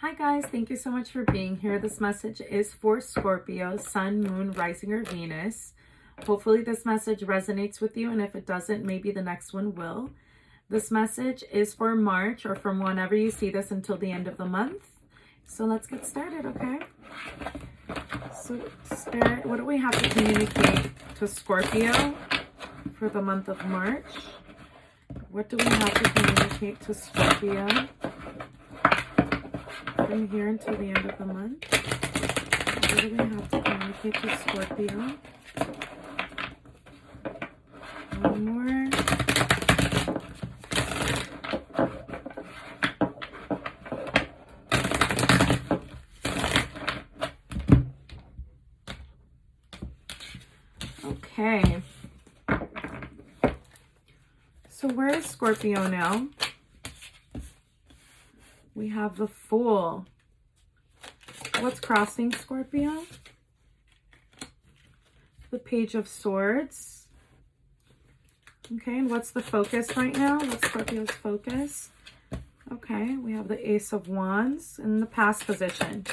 Hi guys, thank you so much for being here. This message is for Scorpio, Sun, Moon, Rising, or Venus. Hopefully this message resonates with you, and if it doesn't, maybe the next one will. This message is for March, or from whenever you see this until the end of the month. So let's get started, okay? So Spirit, what do we have to communicate to Scorpio for the month of March? What do we have to communicate to Scorpio from here until the end of the month? What do we have to communicate to Scorpio? One more. Okay. So where is Scorpio now? We have the Fool. What's crossing Scorpio? The Page of Swords. Okay, and what's the focus right now? What's Scorpio's focus? Okay, we have the Ace of Wands in the past position.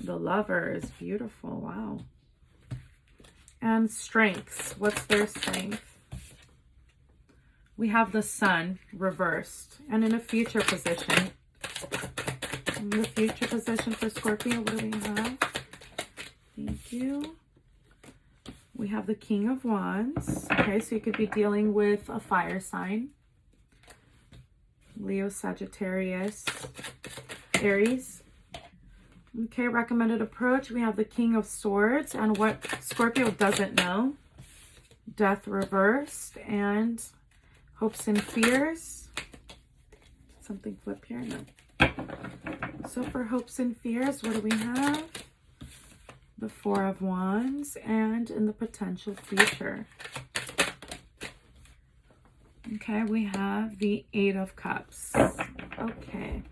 The Lovers, beautiful, wow. And strengths, what's their strength? We have the Sun reversed and in a future position. In the future position for Scorpio, what do we have? Thank you. We have the King of Wands. Okay, so you could be dealing with a fire sign. Leo, Sagittarius, Aries. Okay, recommended approach. We have the King of Swords and what Scorpio doesn't know. Death reversed and hopes and fears. Something flip here? No. So for hopes and fears, what do we have? The Four of Wands and in the potential future. Okay, we have the Eight of Cups. Okay.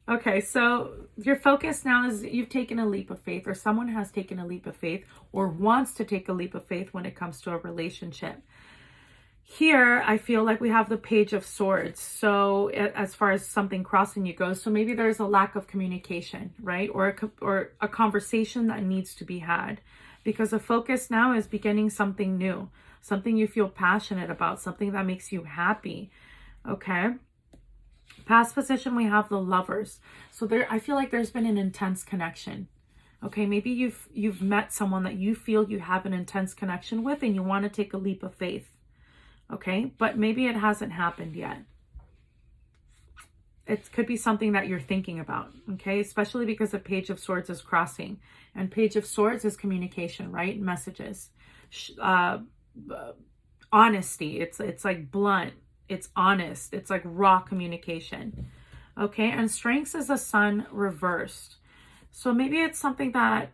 Okay, so your focus now is you've taken a leap of faith, or someone has taken a leap of faith or wants to take a leap of faith when it comes to a relationship. Here, I feel like we have the Page of Swords. So as far as something crossing you goes, so maybe there's a lack of communication, right? Or a conversation that needs to be had, because the focus now is beginning something new, something you feel passionate about, something that makes you happy. Okay. Past position, we have the Lovers. So there, I feel like there's been an intense connection. Okay, maybe you've met someone that you feel you have an intense connection with and you want to take a leap of faith. Okay, but maybe it hasn't happened yet. It could be something that you're thinking about, okay? Especially because the Page of Swords is crossing. And Page of Swords is communication, right? Messages. Honesty. It's like blunt. It's honest. It's like raw communication. Okay, and strengths is the Sun reversed. So maybe it's something that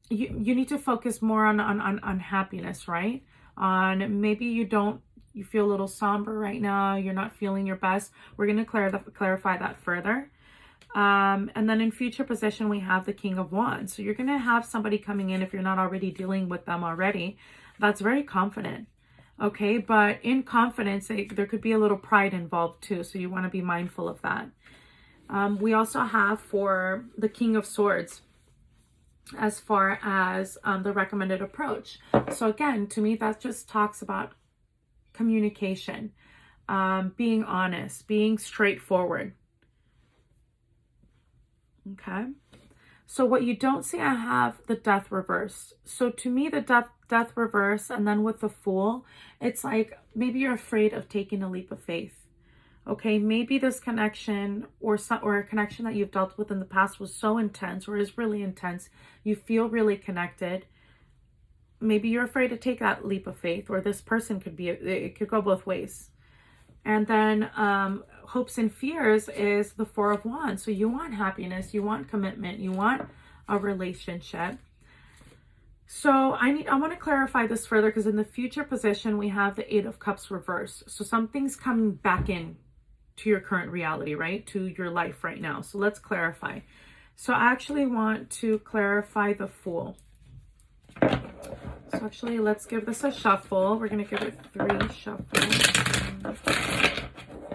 you need to focus more on happiness, right? On maybe you feel a little somber right now. You're not feeling your best. We're going to clarify that further. And then in future position, we have the King of Wands. So you're going to have somebody coming in, if you're not already dealing with them already, that's very confident. Okay, but in confidence, there could be a little pride involved too. So you want to be mindful of that. We also have for the King of Swords, as far as the recommended approach. So again, to me, that just talks about communication, being honest, being straightforward. Okay. So what you don't see, I have the Death reverse. So to me, the death reverse, and then with the Fool, it's like maybe you're afraid of taking a leap of faith. Okay, maybe this connection or a connection that you've dealt with in the past was so intense or is really intense. You feel really connected. Maybe you're afraid to take that leap of faith, or this person could be, it could go both ways. And then hopes and fears is the Four of Wands. So you want happiness, you want commitment, you want a relationship. So I want to clarify this further, because in the future position, we have the Eight of Cups reversed. So something's coming back in to your current reality, right? To your life right now. So let's clarify. So I actually want to clarify the Fool. So actually, let's give this a shuffle. We're going to give it 3 shuffles.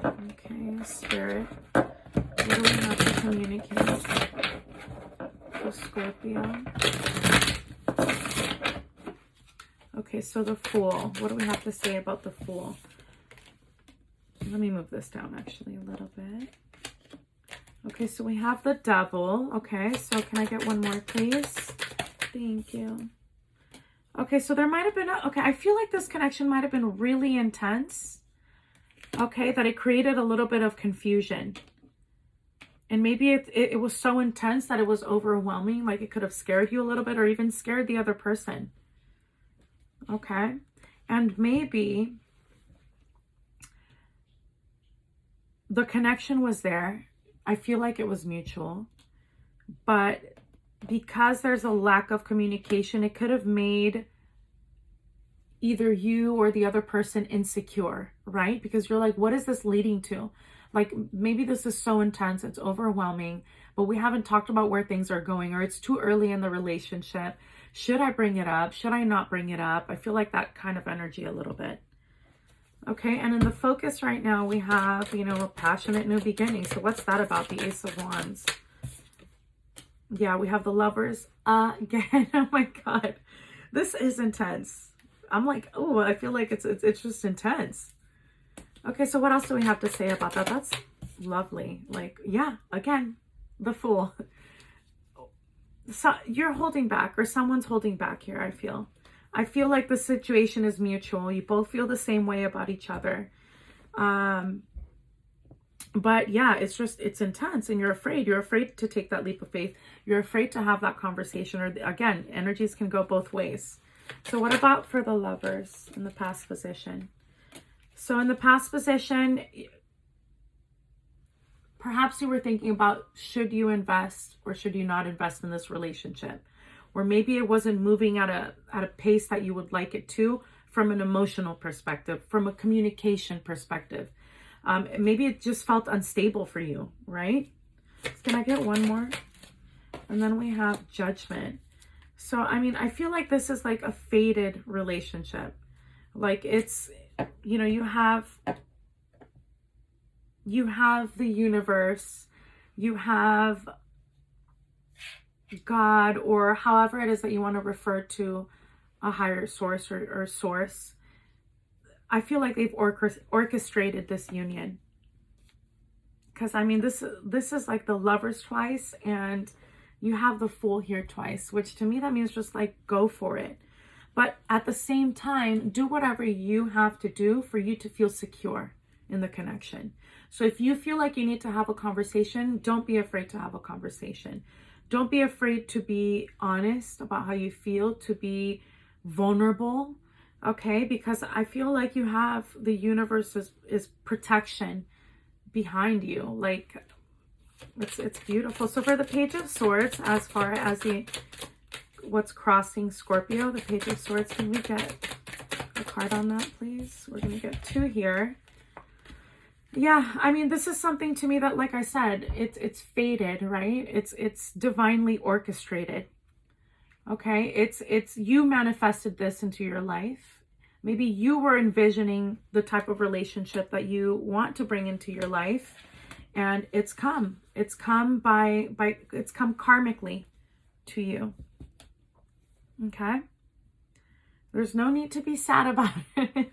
Okay, Spirit. What do we have to communicate for Scorpio? Okay, so the Fool. What do we have to say about the Fool? Let me move this down actually a little bit. Okay, so we have the Devil. Okay, so can I get one more, please? Thank you. Okay, so there might have been okay, I feel like this connection might have been really intense. Okay, that it created a little bit of confusion. And maybe it was so intense that it was overwhelming, like it could have scared you a little bit or even scared the other person. Okay, and maybe the connection was there. I feel like it was mutual, but because there's a lack of communication, it could have made either you or the other person insecure, right? Because you're like, what is this leading to? Like, maybe this is so intense, it's overwhelming, but we haven't talked about where things are going, or it's too early in the relationship. Should I bring it up? Should I not bring it up? I feel like that kind of energy a little bit. Okay, and in the focus right now, we have, you know, a passionate new beginning. So what's that about? The Ace of Wands. Yeah, we have the Lovers again. Oh my God. This is intense. I'm like, oh, I feel like it's just intense. Okay, so what else do we have to say about that? That's lovely. Like, yeah, again, the Fool. So you're holding back, or someone's holding back here, I feel. I feel like the situation is mutual. You both feel the same way about each other. But yeah, it's intense, and you're afraid. You're afraid to take that leap of faith. You're afraid to have that conversation, or again, energies can go both ways. So what about for the Lovers in the past position? So in the past position, perhaps you were thinking about, should you invest or should you not invest in this relationship? Or maybe it wasn't moving at a pace that you would like it to, from an emotional perspective, from a communication perspective. Maybe it just felt unstable for you, right? Can I get one more? And then we have Judgment. So, I mean, I feel like this is like a fated relationship. Like it's, you know, you have the universe, you have God, or however it is that you want to refer to a higher source or source. I feel like they've orchestrated this union. Because, I mean, this is like the Lovers twice, and you have the Fool here twice, which to me, that means just like, go for it. But at the same time, do whatever you have to do for you to feel secure in the connection. So if you feel like you need to have a conversation, don't be afraid to have a conversation. Don't be afraid to be honest about how you feel, to be vulnerable, okay? Because I feel like you have the universe's protection behind you. Like, it's beautiful. So for the Page of Swords, as far as what's crossing Scorpio, the Page of Swords, can we get a card on that, please? We're going to get 2 here. Yeah, I mean, this is something to me that, like I said, it's fated, right? It's divinely orchestrated. Okay, it's you manifested this into your life. Maybe you were envisioning the type of relationship that you want to bring into your life, and it's come karmically to you. Okay, there's no need to be sad about it.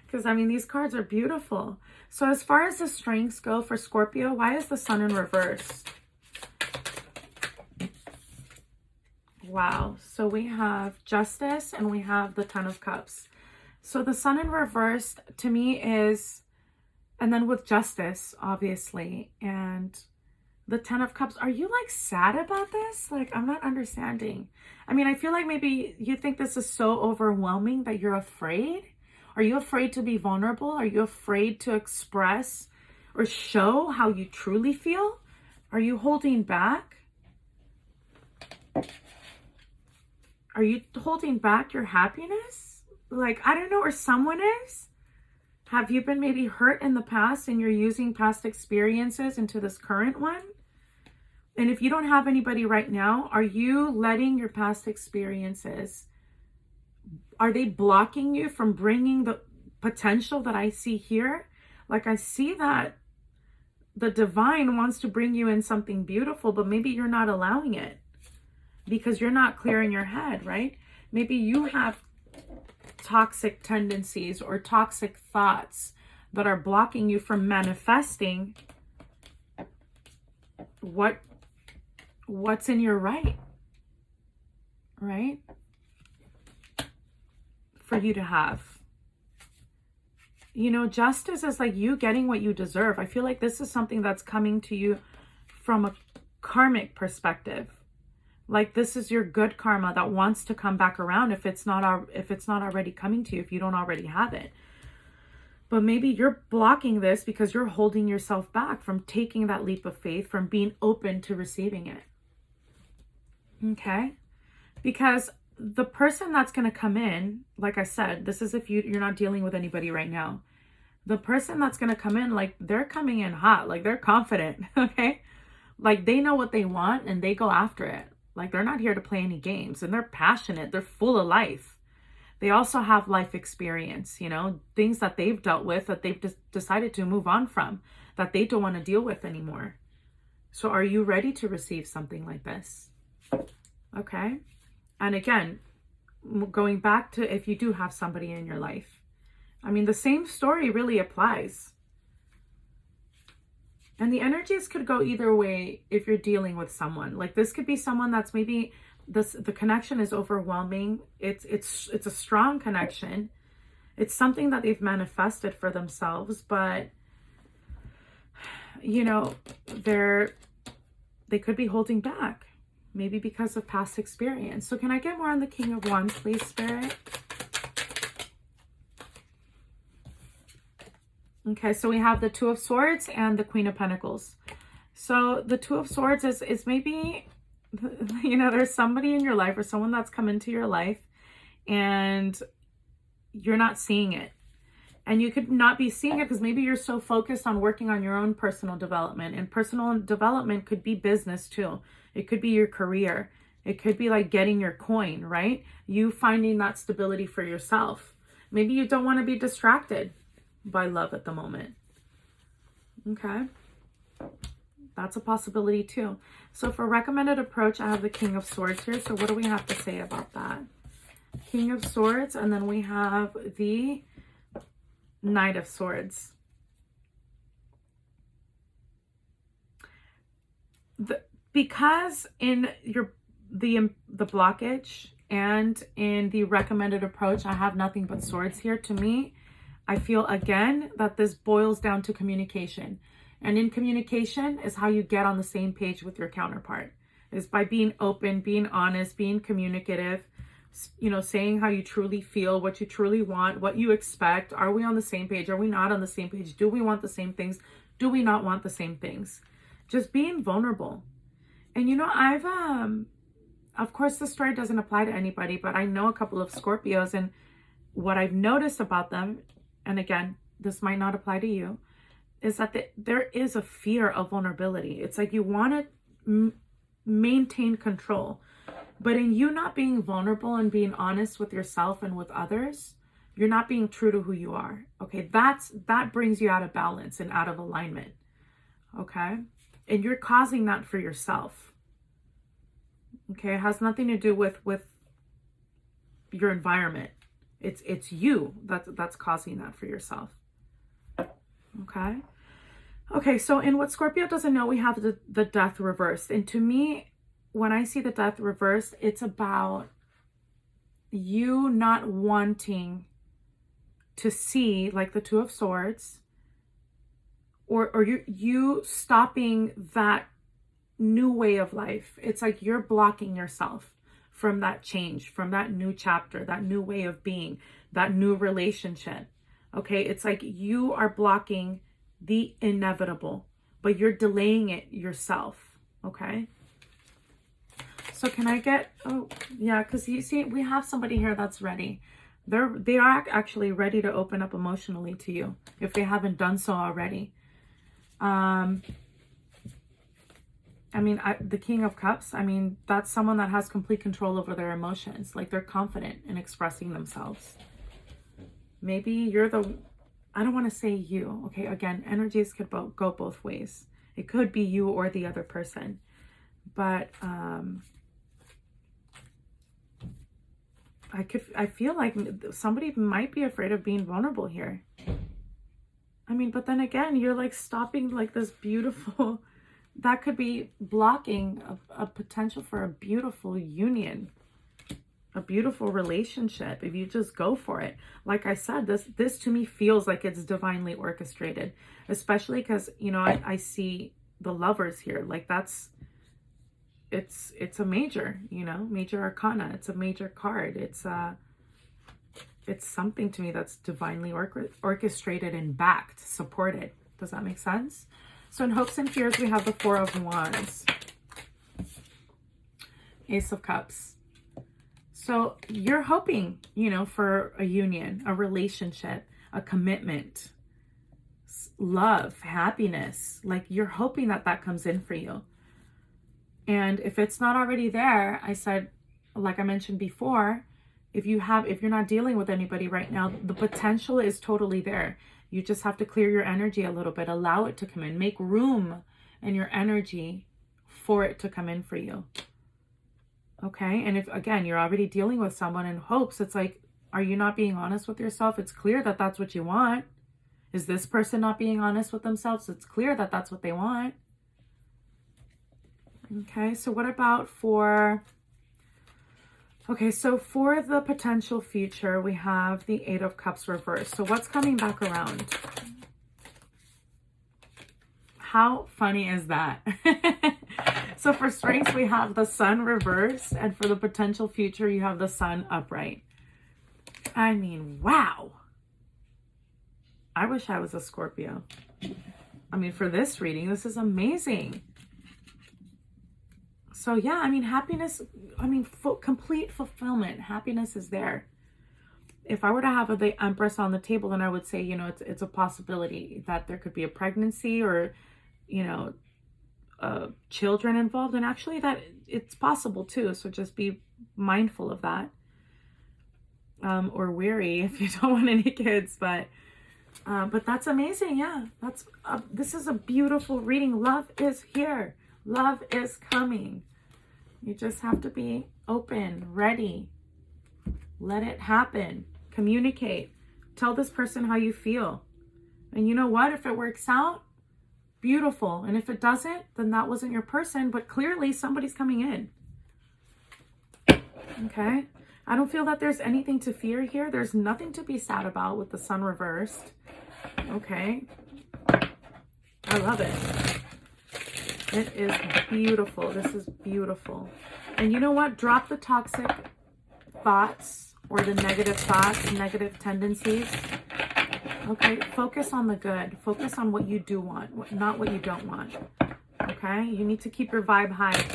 Because, I mean, these cards are beautiful. So as far as the strengths go for Scorpio, why is the Sun in reverse? Wow. So we have Justice and we have the Ten of Cups. So the Sun in reverse to me is, and then with Justice, obviously, and the Ten of Cups. Are you like sad about this? Like, I'm not understanding. I mean, I feel like maybe you think this is so overwhelming that you're afraid. Are you afraid to be vulnerable? Are you afraid to express or show how you truly feel? Are you holding back? Are you holding back your happiness? Like, I don't know, or someone is? Have you been maybe hurt in the past and you're using past experiences into this current one? And if you don't have anybody right now, are you letting your past experiences are they blocking you from bringing the potential that I see here? Like, I see that the divine wants to bring you in something beautiful, but maybe you're not allowing it because you're not clearing your head, right? Maybe you have toxic tendencies or toxic thoughts that are blocking you from manifesting what's in your right for you to have. You know, justice is like you getting what you deserve. I feel like this is something that's coming to you from a karmic perspective. Like, this is your good karma that wants to come back around if it's not already coming to you, if you don't already have it. But maybe you're blocking this because you're holding yourself back from taking that leap of faith, from being open to receiving it. Okay? Because the person that's going to come in, like I said, this is if you're not dealing with anybody right now. The person that's going to come in, like, they're coming in hot, like they're confident, okay? Like, they know what they want and they go after it. Like, they're not here to play any games, and they're passionate. They're full of life. They also have life experience, you know, things that they've dealt with that they've decided to move on from, that they don't want to deal with anymore. So are you ready to receive something like this? Okay. And again, going back to if you do have somebody in your life, I mean, the same story really applies. And the energies could go either way if you're dealing with someone. Like, this could be someone that's maybe the connection is overwhelming. It's a strong connection. It's something that they've manifested for themselves, but you know, they could be holding back, maybe because of past experience. So can I get more on the King of Wands, please, Spirit? Okay, so we have the Two of Swords and the Queen of Pentacles. So the Two of Swords is maybe, you know, there's somebody in your life or someone that's come into your life and you're not seeing it. And you could not be seeing it because maybe you're so focused on working on your own personal development. And personal development could be business too. It could be your career. It could be like getting your coin, right? You finding that stability for yourself. Maybe you don't want to be distracted by love at the moment. Okay. That's a possibility too. So for recommended approach, I have the King of Swords here. So what do we have to say about that? King of Swords, and then we have the Knight of Swords. Because in the blockage and in the recommended approach, I have nothing but swords here. To me, I feel again that this boils down to communication. And in communication is how you get on the same page with your counterpart. Is by being open, being honest, being communicative, you know, saying how you truly feel, what you truly want, what you expect. Are we on the same page? Are we not on the same page? Do we want the same things? Do we not want the same things? Just being vulnerable. And you know, I've, of course, this story doesn't apply to anybody, but I know a couple of Scorpios, and what I've noticed about them, and again, this might not apply to you, is that there is a fear of vulnerability. It's like you want to maintain control, but in you not being vulnerable and being honest with yourself and with others, you're not being true to who you are. Okay, that brings you out of balance and out of alignment. Okay, and you're causing that for yourself. Okay, it has nothing to do with your environment. It's you that's causing that for yourself. Okay, so in what Scorpio doesn't know, we have the Death reversed. And to me, when I see the Death reversed, it's about you not wanting to see, like the Two of Swords, or you stopping that new way of life. It's like you're blocking yourself from that change, from that new chapter, that new way of being, that new relationship. Okay, it's like you are blocking the inevitable, but you're delaying it yourself. Okay, so can I get, oh yeah, because you see, we have somebody here that's ready. They are actually ready to open up emotionally to you if they haven't done so already. I mean, the King of Cups, I mean, that's someone that has complete control over their emotions. Like, they're confident in expressing themselves. Maybe you're the, I don't want to say you, okay? Again, energies could go both ways. It could be you or the other person. But I feel like somebody might be afraid of being vulnerable here. I mean, but then again, you're like stopping like this beautiful, that could be blocking a potential for a beautiful union, a beautiful relationship, if you just go for it. Like I said, this to me feels like it's divinely orchestrated, especially because, you know, I see the Lovers here. Like, that's, it's a major, you know, major arcana. It's a major card. It's something to me that's divinely orchestrated and backed, supported. Does that make sense? So in hopes and fears, we have the Four of Wands, Ace of Cups. So you're hoping, you know, for a union, a relationship, a commitment, love, happiness. Like, you're hoping that that comes in for you. And if it's not already there, I said, like I mentioned before, if you're not dealing with anybody right now, the potential is totally there. You just have to clear your energy a little bit, allow it to come in, make room in your energy for it to come in for you. Okay. And if, again, you're already dealing with someone in hopes, it's like, are you not being honest with yourself? It's clear that that's what you want. Is this person not being honest with themselves? It's clear that that's what they want. Okay. So what about for, okay, so for the potential future, we have the Eight of Cups reversed. So what's coming back around? How funny is that? So for strengths, we have the Sun reversed, and for the potential future, you have the Sun upright. I mean, wow. I wish I was a Scorpio. I mean, for this reading, this is amazing. So yeah, I mean, happiness, I mean, complete fulfillment. Happiness is there. If I were to have the Empress on the table, then I would say, you know, it's a possibility that there could be a pregnancy or, you know, children involved. And actually that it's possible too. So just be mindful of that. Or wary if you don't want any kids, but that's amazing. Yeah, this is a beautiful reading. Love is here. Love is coming. You just have to be open, ready. Let it happen. Communicate. Tell this person how you feel. And you know what? If it works out, beautiful. And if it doesn't, then that wasn't your person. But clearly somebody's coming in. Okay? I don't feel that there's anything to fear here. There's nothing to be sad about with the Sun reversed. Okay? I love it. It is beautiful. This is beautiful. And you know what? Drop the toxic thoughts or the negative thoughts, negative tendencies. Okay? Focus on the good. Focus on what you do want, not what you don't want. Okay? You need to keep your vibe high.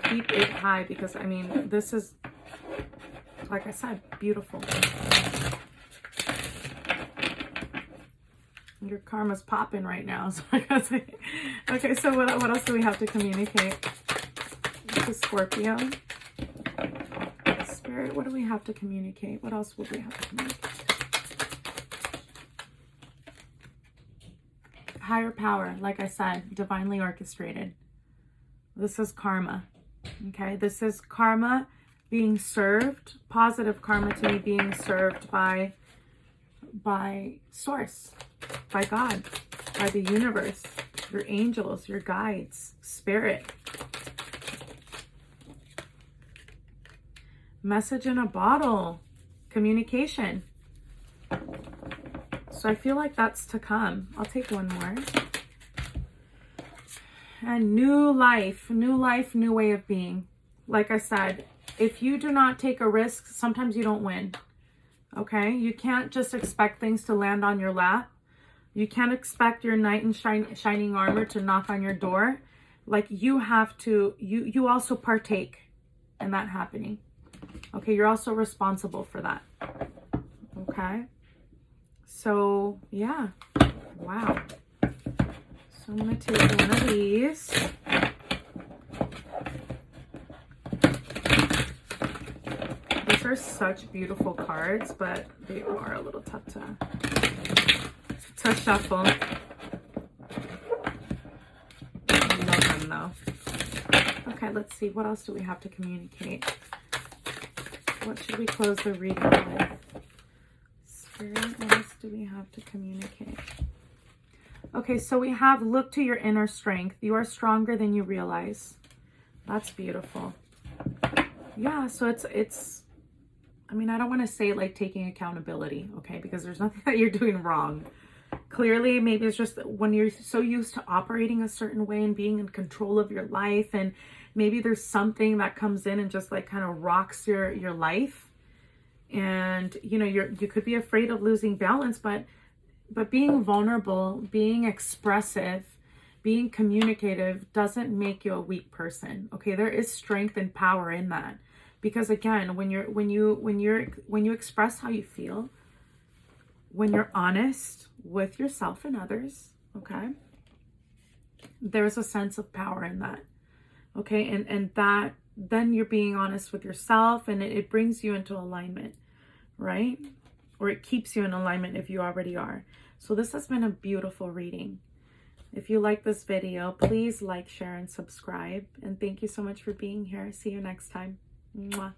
Keep it high because, I mean, this is, like I said, beautiful. Your karma's popping right now. So okay, so what else do we have to communicate? To Scorpio. Spirit, what do we have to communicate? What else would we have to communicate? Higher power, like I said, divinely orchestrated. This is karma. Okay, this is karma being served, positive karma to me being served by source, by God, by the universe, your angels, your guides, spirit. Message in a bottle, communication. So I feel like that's to come. I'll take one more. And new life, new way of being. Like I said, if you do not take a risk, sometimes you don't win. Okay? You can't just expect things to land on your lap. You can't expect your knight in shining armor to knock on your door. Like, you have to, you also partake in that happening. Okay? You're also responsible for that. Okay? So, yeah. Wow. I'm going to take one of these. These are such beautiful cards, but they are a little tough to shuffle. I love them though. Okay, let's see. What else do we have to communicate? What should we close the reading with? Spirit, what else do we have to communicate? Okay, so we have look to your inner strength. You are stronger than you realize. That's beautiful. Yeah, so it's I mean, I don't want to say like taking accountability, okay? Because there's nothing that you're doing wrong. Clearly, maybe it's just when you're so used to operating a certain way and being in control of your life, and maybe there's something that comes in and just like kind of rocks your life. And you know, you could be afraid of losing balance, but being vulnerable, being expressive, being communicative doesn't make you a weak person. Okay, there is strength and power in that. Because again, when you express how you feel, when you're honest with yourself and others, okay, there's a sense of power in that. Okay, and that then you're being honest with yourself, and it brings you into alignment, right? Or it keeps you in alignment if you already are. So this has been a beautiful reading. If you like this video, please like, share, and subscribe. And thank you so much for being here. See you next time. Mwah.